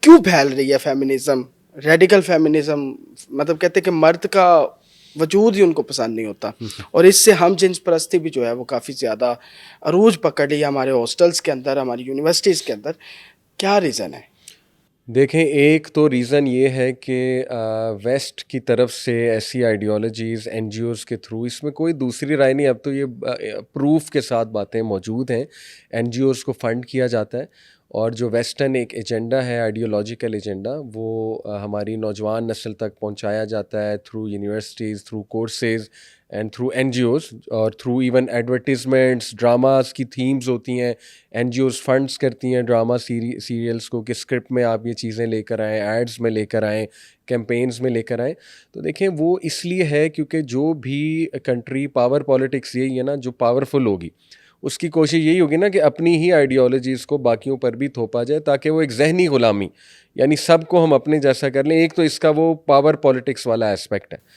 کیوں پھیل رہی ہے فیمنزم، ریڈیکل فیمنزم؟ مطلب کہتے ہیں کہ مرد کا وجود ہی ان کو پسند نہیں ہوتا، اور اس سے ہم جنس پرستی بھی جو ہے وہ کافی زیادہ عروج پکڑ رہی ہے ہمارے ہاسٹلس کے اندر، ہماری یونیورسٹیز کے اندر. کیا ریزن ہے؟ دیکھیں، ایک تو ریزن یہ ہے کہ ویسٹ کی طرف سے ایسی آئیڈیالوجیز این جی اوز کے تھرو، اس میں کوئی دوسری رائے نہیں، اب تو یہ پروف کے ساتھ باتیں موجود ہیں، این جی اوز کو فنڈ کیا جاتا ہے، اور جو ویسٹرن ایک ایجنڈا ہے، آئیڈیولوجیکل ایجنڈا، وہ ہماری نوجوان نسل تک پہنچایا جاتا ہے through universities, through courses and through N G Os, اور تھرو ایون ایڈورٹیزمنٹس، ڈراماز کی تھیمز ہوتی ہیں، این جی اوز فنڈس کرتی ہیں ڈرامہ سیریلس کو کہ اسکرپٹ میں آپ یہ چیزیں لے کر آئیں، ایڈز میں لے کر آئیں، کیمپینز میں لے کر آئیں. تو دیکھیں، وہ اس لیے ہے کیونکہ جو بھی کنٹری، پاور پالیٹکس یہی ہے نا، جو پاورفل ہوگی اس کی کوشش یہی ہوگی نا کہ اپنی ہی آئیڈیالوجیز کو باقیوں پر بھی تھوپا جائے، تاکہ وہ ایک ذہنی غلامی، یعنی سب کو ہم اپنے جیسا کر لیں. ایک تو اس کا وہ پاور پالیٹکس والا اسپیکٹ ہے.